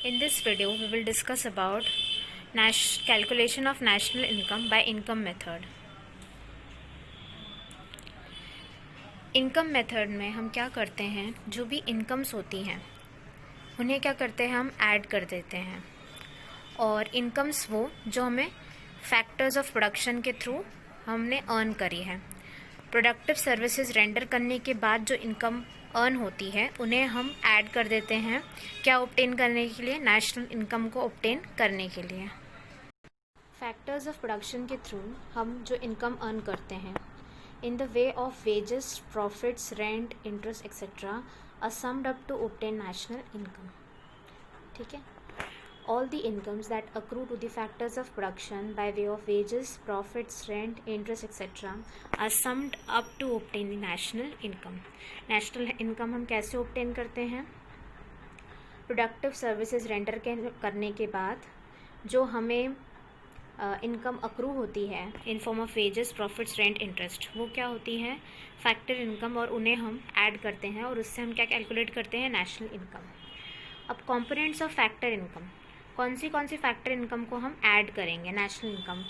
In this video, we will discuss about calculation of national income by income method. Income method में हम क्या करते हैं, जो भी इनकम्स होती हैं उन्हें क्या करते हैं, हम ऐड कर देते हैं। और इनकम्स वो जो हमें फैक्टर्स ऑफ प्रोडक्शन के थ्रू हमने अर्न करी है। प्रोडक्टिव सर्विसेज रेंडर करने के बाद जो इनकम अर्न होती है उन्हें हम ऐड कर देते हैं, क्या ऑब्टेन करने के लिए, नेशनल इनकम को ऑब्टेन करने के लिए। फैक्टर्स ऑफ प्रोडक्शन के थ्रू हम जो इनकम अर्न करते हैं in the way of wages, profits, rent, interest etcetera are summed up to obtain national income. ठीक है, all the incomes that accrue to the factors of production by way of wages, profits, rent, interest etc. are summed up to obtain the national income. National income हम कैसे obtain करते हैं? Productive services render करने के बाद जो हमें income accrue होती है in form of wages, profits, rent, interest, वो क्या होती है? फैक्टर इनकम, और उन्हें हम ऐड करते हैं और उससे हम क्या कैलकुलेट करते हैं? National income. अब कॉम्पोनेंट्स ऑफ फैक्टर इनकम, कौन सी फैक्टर इनकम को हम ऐड करेंगे नेशनल इनकम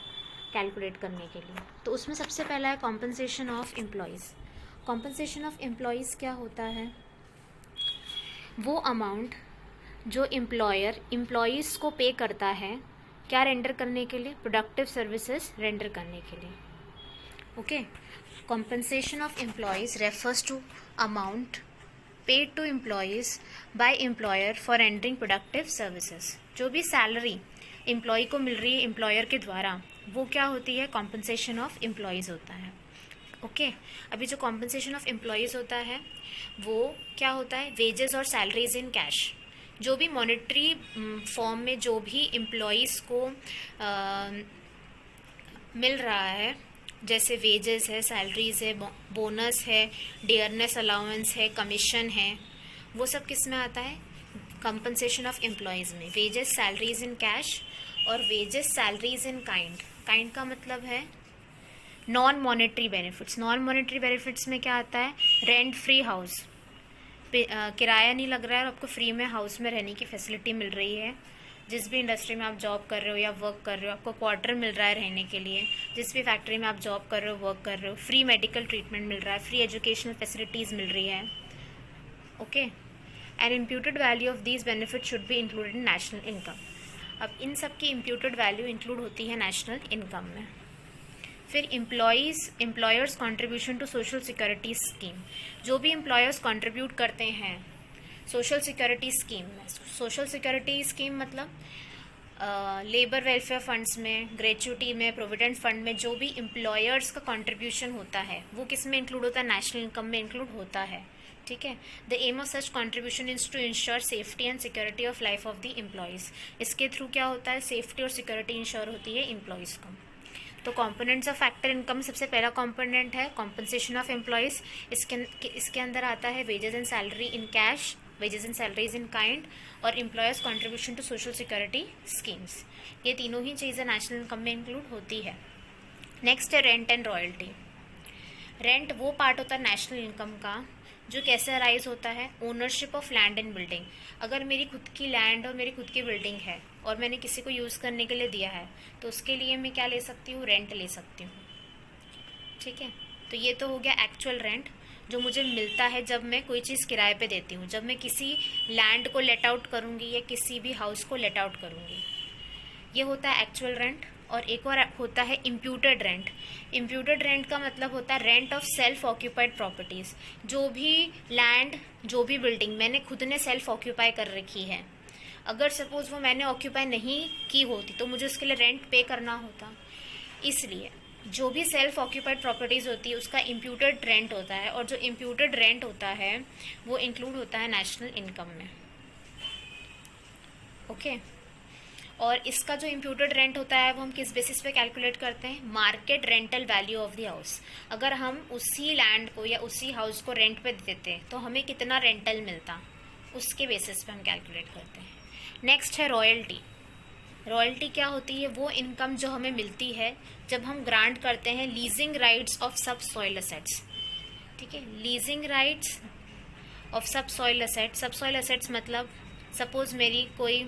कैलकुलेट करने के लिए? तो उसमें सबसे पहला है compensation of employees. Compensation of employees क्या होता है? वो अमाउंट जो एम्प्लॉयर एम्प्लॉयज़ को पे करता है, क्या रेंडर करने के लिए? प्रोडक्टिव सर्विसेज रेंडर करने के लिए। Okay, compensation of employees refers to amount paid to employees by employer for rendering productive services. जो भी सैलरी एम्प्लॉय को मिल रही है एम्प्लॉयर के द्वारा, वो क्या होती है? कॉम्पनसेशन ऑफ एम्प्लॉयज़ होता है। ओके, अभी जो कॉम्पनसेशन ऑफ एम्प्लॉयज़ होता है वो क्या होता है? वेजेस और सैलरीज इन कैश। जो भी मॉनेटरी फॉर्म में जो भी एम्प्लॉयज़ को मिल रहा है, जैसे वेजेस है, सैलरीज है, बोनस है, डियरनेस अलाउंस है, कमीशन है, वो सब किस में आता है? कंपनसेशन ऑफ एम्प्लॉयज़ में। वेजेस, सैलरीज इन कैश और wages, salaries in kind. Kind का मतलब है non monetary benefits. Non monetary benefits में क्या आता है? रेंट फ्री हाउस, किराया नहीं लग रहा है और आपको फ्री में हाउस में रहने की फैसिलिटी मिल रही है। जिस भी इंडस्ट्री में आप जॉब कर रहे हो या वर्क कर रहे हो, आपको क्वार्टर मिल रहा है रहने के लिए। जिस भी फैक्ट्री में आप जॉब कर रहे हो, वर्क कर रहे हो, फ्री मेडिकल ट्रीटमेंट मिल रहा है, फ्री एजुकेशनल फैसिलिटीज़ मिल रही है। Okay, and imputed value of these benefit should be included in national income. अब इन सब की इम्प्यूटेड वैल्यू इंक्लूड होती है नेशनल इनकम में। फिर employers contribution to social security scheme. जो भी एम्प्लॉयर्स कंट्रीब्यूट करते हैं सोशल सिक्योरिटी स्कीम में। सोशल सिक्योरिटी स्कीम मतलब लेबर वेलफेयर फंड्स में, ग्रेचुटी में, प्रोविडेंट फंड में जो भी एम्प्लॉयर्स का कंट्रीब्यूशन होता है वो किस में इंक्लूड होता है? नेशनल इनकम में इंक्लूड होता है। ठीक है, the aim of such contribution is to ensure safety and security of life of the employees. इसके थ्रू क्या होता है? सेफ्टी और सिक्योरिटी इंश्योर होती है एम्प्लॉयज़ को। तो कंपोनेंट्स ऑफ फैक्टर इनकम, सबसे पहला कंपोनेंट है कॉम्पनसेशन ऑफ एम्प्लॉयज़। इसके अंदर आता है wages and salary in cash, wages and salaries in kind और employers contribution to social security schemes. ये तीनों ही चीज़ें नेशनल इनकम में इंक्लूड होती है। नेक्स्ट है रेंट एंड रॉयल्टी। रेंट वो पार्ट होता है नेशनल इनकम का जो कैसे अराइज होता है? Ownership of land and building. अगर मेरी खुद की लैंड और मेरी खुद की बिल्डिंग है और मैंने किसी को यूज़ करने के लिए दिया है तो उसके लिए मैं क्या ले सकती हूँ? रेंट ले सकती हूँ। ठीक है, तो ये तो हो गया एक्चुअल रेंट जो मुझे मिलता है जब मैं कोई चीज़ किराए पे देती हूँ। जब मैं किसी लैंड को लेट आउट करूँगी या किसी भी हाउस को लेट आउट करूँगी, ये होता है एक्चुअल रेंट। और एक और होता है इम्प्यूटेड रेंट। इम्प्यूटेड रेंट का मतलब होता है rent of self occupied properties. जो भी लैंड, जो भी बिल्डिंग मैंने खुद ने सेल्फ ऑक्यूपाई कर रखी है, अगर सपोज़ वो मैंने ऑक्यूपाई नहीं की होती तो मुझे उसके लिए रेंट पे करना होता। इसलिए जो भी सेल्फ ऑक्यूपाइड प्रॉपर्टीज़ होती है उसका इम्प्यूटेड रेंट होता है, और जो इम्प्यूटेड रेंट होता है वो इंक्लूड होता है नेशनल इनकम में। ओके, और इसका जो इम्प्यूटेड रेंट होता है वो हम किस बेसिस पे कैलकुलेट करते हैं? Market rental value of the house. अगर हम उसी लैंड को या उसी हाउस को रेंट पे देते तो हमें कितना रेंटल मिलता, उसके बेसिस पे हम कैलकुलेट करते हैं। नेक्स्ट है रॉयल्टी। रॉयल्टी क्या होती है? वो इनकम जो हमें मिलती है जब हम ग्रांट करते हैं लीजिंग राइट्स ऑफ सब सॉइल असेट्स। ठीक है, लीजिंग राइट्स ऑफ सब सॉइल असेट्स। सब सॉइल असेट्स मतलब सपोज़ मेरी कोई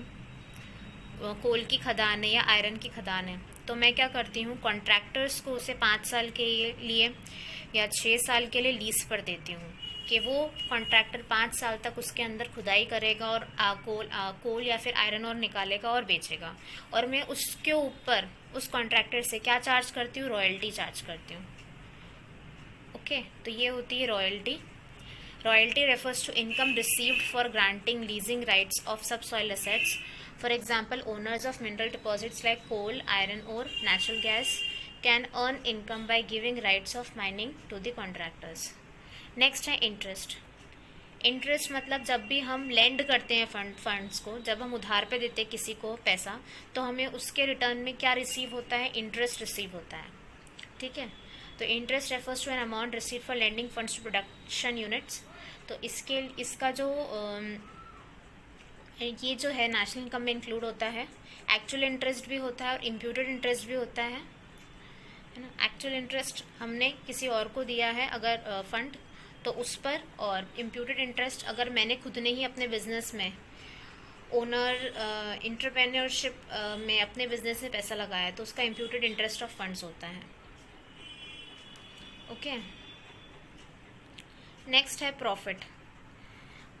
कोल की खदान है या आयरन की खदान है, तो मैं क्या करती हूँ, कॉन्ट्रैक्टर्स को उसे 5 साल के लिए या 6 साल के लिए लीज़ पर देती हूँ कि वो कॉन्ट्रैक्टर 5 साल तक उसके अंदर खुदाई करेगा और कोल या फिर आयरन और निकालेगा और बेचेगा, और मैं उसके ऊपर उस कॉन्ट्रैक्टर से क्या चार्ज करती हूँ, रॉयल्टी चार्ज करती हूँ। ओके, तो ये होती है royalty. Royalty refers to income received for granting leasing rights of subsoil assets. For example, owners of mineral deposits like coal, iron ore, natural gas can earn income by giving rights of mining to the contractors. Next है interest. Interest मतलब जब भी हम land करते हैं funds को, जब हम उधार पे देते हैं किसी को पैसा, तो हमें उसके रिटर्न में क्या रिसीव होता है, इंटरेस्ट रिसीव होता है. ठीक है, तो interest refers to an amount receive for lending funds to production units. तो इसका जो ये जो है नेशनल इनकम में इंक्लूड होता है. एक्चुअल इंटरेस्ट भी होता है और इम्प्यूटेड इंटरेस्ट भी होता है ना. एक्चुअल इंटरेस्ट हमने किसी और को दिया है अगर फंड, तो उस पर, और इम्प्यूटेड इंटरेस्ट अगर मैंने खुद ने ही अपने बिजनेस में ओनर इंटरप्रेन्योरशिप में अपने बिजनेस में पैसा लगाया तो उसका इम्प्यूटेड इंटरेस्ट ऑफ फंड्स होता है. ओके, नेक्स्ट है प्रॉफिट.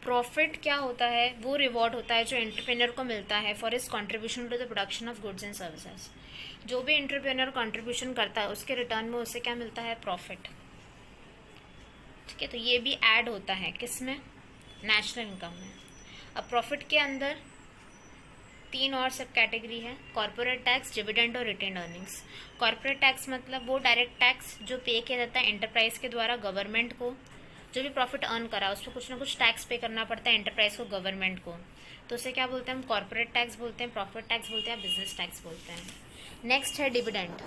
प्रॉफिट क्या होता है, वो रिवॉर्ड होता है जो एंटरप्रेन्योर को मिलता है for his contribution to the production of goods and services. जो भी एंटरप्रेन्योर कंट्रीब्यूशन करता है उसके रिटर्न में उसे क्या मिलता है, प्रॉफिट. ठीक है, तो ये भी ऐड होता है किसमें, नेशनल इनकम में. अब प्रॉफिट के अंदर 3 और सब कैटेगरी है, कॉर्पोरेट टैक्स, डिविडेंड और रिटेन्ड अर्निंग्स. कॉर्पोरेट टैक्स मतलब वो डायरेक्ट टैक्स जो पे किया जाता है एंटरप्राइज के द्वारा गवर्नमेंट को. जो भी प्रॉफिट अर्न करा उस पर कुछ ना कुछ टैक्स पे करना पड़ता है एंटरप्राइज को, गवर्नमेंट को, तो उसे क्या बोलते हैं, हम कॉर्पोरेट टैक्स बोलते हैं, प्रॉफिट टैक्स बोलते हैं, बिजनेस टैक्स बोलते हैं. नेक्स्ट है डिविडेंड.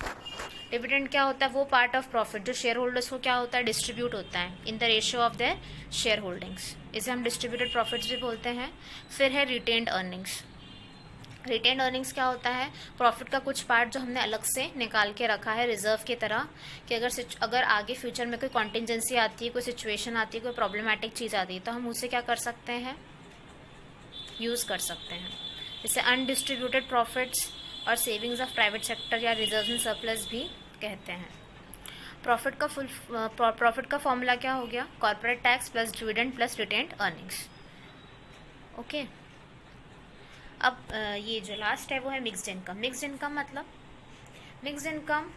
डिविडेंड क्या होता है, वो पार्ट ऑफ प्रॉफिट जो शेयर होल्डर्स को क्या होता है, डिस्ट्रीब्यूट होता है in the ratio of their share holdings. इसे हम डिस्ट्रीब्यूटेड प्रॉफिट्स भी बोलते हैं. फिर है रिटेन्ड अर्निंग्स. रिटेन्ड अर्निंग्स क्या होता है, प्रॉफिट का कुछ पार्ट जो हमने अलग से निकाल के रखा है रिजर्व की तरह, कि अगर आगे फ्यूचर में कोई कॉन्टिजेंसी आती है, कोई सिचुएशन आती है, कोई प्रॉब्लमेटिक चीज़ आती है, तो हम उसे क्या कर सकते हैं, यूज़ कर सकते हैं. जैसे अनडिस्ट्रीब्यूटेड प्रॉफिट्स और सेविंग्स ऑफ प्राइवेट सेक्टर या रिजर्व इन सरप्लस भी कहते हैं. प्रॉफिट का फॉर्मूला क्या हो गया, corporate tax plus dividend plus retained earnings. Okay, अब ये जो लास्ट है वो है मिक्स्ड इनकम. मिक्स्ड इनकम मतलब मिक्स्ड इनकम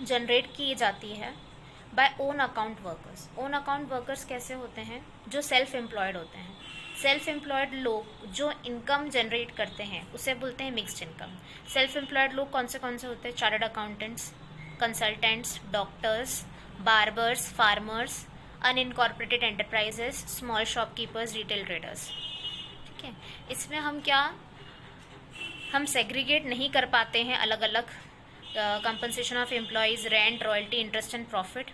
जनरेट की जाती है by own account workers. Own account workers कैसे होते हैं, जो सेल्फ एम्प्लॉयड होते हैं. सेल्फ एम्प्लॉयड लोग जो इनकम जनरेट करते हैं उसे बोलते हैं मिक्स्ड इनकम. सेल्फ एम्प्लॉयड लोग कौन से होते हैं, chartered accountants, consultants, doctors, barbers, farmers, unincorporated enterprises, small shopkeepers, retail traders. ठीक है, इसमें हम सेग्रीगेट नहीं कर पाते हैं अलग अलग compensation of employees, rent, royalty, interest and profit.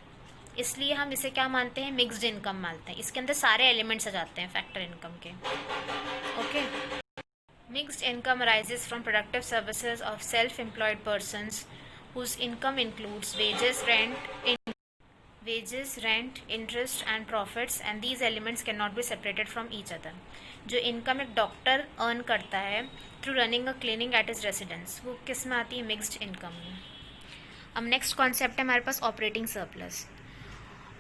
इसलिए हम इसे क्या मानते हैं, मिक्स्ड इनकम मानते हैं. इसके अंदर सारे एलिमेंट्स आ जाते हैं फैक्टर इनकम के. Okay, mixed income arises from productive services of self employed persons whose income includes wages, rent, interest and profits, and these elements cannot be separated from each other. जो income एक doctor earn करता है through running a clinic at his residence, वो किस में आती है, mixed income में. अब नेक्स्ट कॉन्सेप्ट है हमारे पास ऑपरेटिंग सरप्लस.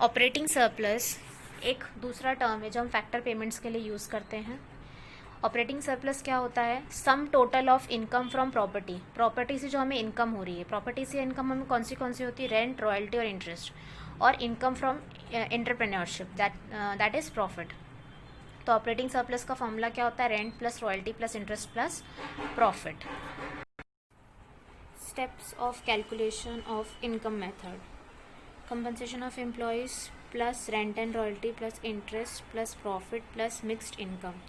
ऑपरेटिंग सरप्लस एक दूसरा टर्म है जो हम फैक्टर पेमेंट्स के लिए यूज़ करते हैं. ऑपरेटिंग सरप्लस क्या होता है, sum total of income from property से जो हमें इनकम हो रही है. प्रॉपर्टी से इनकम हमें कौन सी होती है, रेंट, रॉयल्टी और इंटरेस्ट, और income from entrepreneurship, that is profit. तो ऑपरेटिंग सरप्लस का फॉर्मूला क्या होता है, rent plus royalty plus interest plus profit. Steps of calculation of income method, compensation of employees plus rent and royalty plus interest plus profit plus mixed income.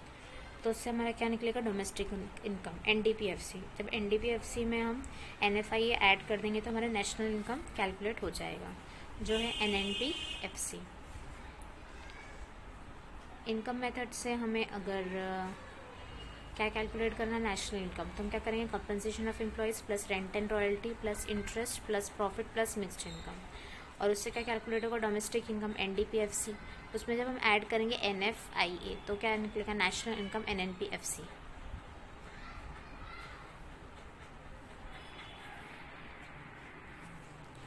तो उससे हमारा क्या निकलेगा, डोमेस्टिक इनकम, NDPFC. जब NDPFC में हम NFI add कर देंगे तो हमारा नेशनल इनकम कैलकुलेट हो जाएगा, जो है NNPFC. इनकम मेथड से हमें अगर क्या कैलकुलेट करना है, नेशनल इनकम, तो हम क्या करेंगे, compensation of employees plus rent and royalty plus interest plus profit plus mixed income. और उससे क्या कैलकुलेट होगा, डोमेस्टिक इनकम NDPFC, उसमें जब हम ऐड करेंगे NFIA तो क्या निकलेगा, नेशनल इनकम NNPFC।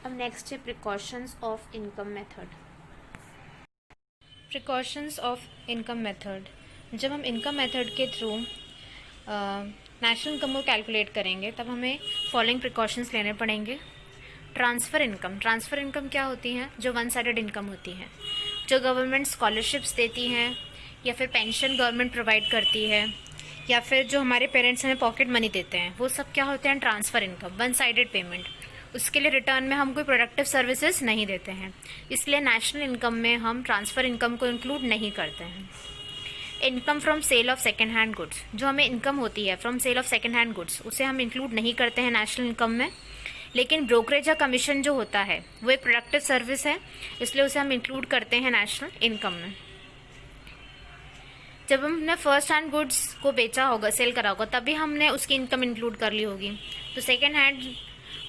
अब नेक्स्ट है precautions of income method. Precautions of income method, जब हम इनकम मेथड के थ्रू नेशनल इनकम को कैलकुलेट करेंगे तब हमें फॉलोइंग प्रिकॉशंस लेने पड़ेंगे। ट्रांसफ़र इनकम क्या होती हैं, जो वन साइडेड इनकम होती है, जो गवर्नमेंट स्कॉलरशिप्स देती हैं या फिर पेंशन गवर्नमेंट प्रोवाइड करती है या फिर जो हमारे पेरेंट्स हमें पॉकेट मनी देते हैं, वो सब क्या होते हैं, transfer income, one sided payment. उसके लिए रिटर्न में हम कोई प्रोडक्टिव सर्विसेज नहीं देते हैं, इसलिए नेशनल इनकम में हम ट्रांसफ़र इनकम को इंक्लूड नहीं करते हैं। Income from sale of second hand goods, जो हमें इनकम होती है from sale of second hand goods, उसे हम इंक्लूड नहीं करते हैं नेशनल इनकम में। लेकिन ब्रोकरेज या कमीशन जो होता है वो एक प्रोडक्टिव सर्विस है, इसलिए उसे हम इंक्लूड करते हैं नेशनल इनकम में। जब हमने फर्स्ट हैंड गुड्स को बेचा होगा, सेल करा होगा, तभी हमने उसकी इनकम इंक्लूड कर ली होगी। तो सेकेंड हैंड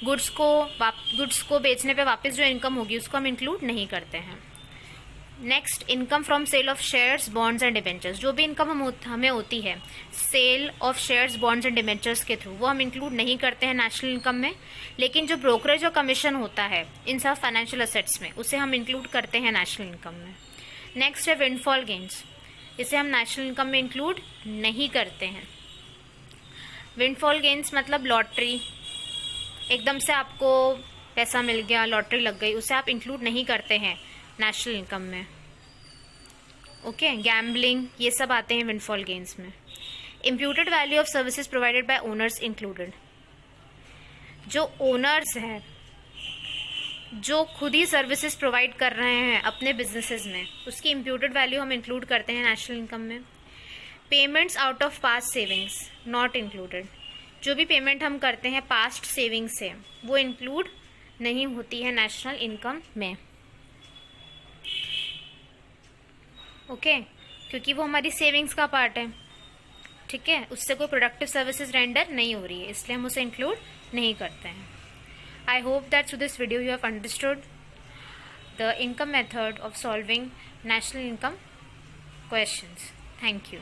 गुड्स को बेचने पे वापस जो इनकम होगी उसको हम इंक्लूड नहीं करते हैं। Next, income from sale of shares, bonds and debentures, जो भी इनकम हमें होती है sale of shares, bonds and debentures के थ्रू, वो हम इंक्लूड नहीं करते हैं नेशनल इनकम में। लेकिन जो ब्रोकरेज और कमीशन होता है इन सब फाइनेंशियल असेट्स में, उसे हम इंक्लूड करते हैं नेशनल इनकम में। नेक्स्ट है विंडफॉल गेन्स, इसे हम नेशनल इनकम में इंक्लूड नहीं करते हैं। विंडफॉल गेन्स मतलब लॉटरी, एकदम से आपको पैसा मिल गया, लॉटरी लग गई, उसे आप इंक्लूड नहीं करते हैं नेशनल इनकम में। ओके, गैम्बलिंग, ये सब आते हैं विंडफॉल गेन्स में। Imputed value of services provided by owners included, जो ओनर्स हैं, जो खुद ही सर्विसेज प्रोवाइड कर रहे हैं अपने बिजनेसेस में, उसकी इम्प्यूटेड वैल्यू हम इंक्लूड करते हैं नेशनल इनकम में। Payments out of past savings not included, जो भी पेमेंट हम करते हैं पास्ट सेविंग्स से, वो इंक्लूड नहीं होती है नेशनल इनकम में। ओके, क्योंकि वो हमारी सेविंग्स का पार्ट है, ठीक है, उससे कोई प्रोडक्टिव सर्विसेज रेंडर नहीं हो रही है, इसलिए हम उसे इंक्लूड नहीं करते हैं। I hope that through this video you have understood the income method of solving national income questions. Thank you.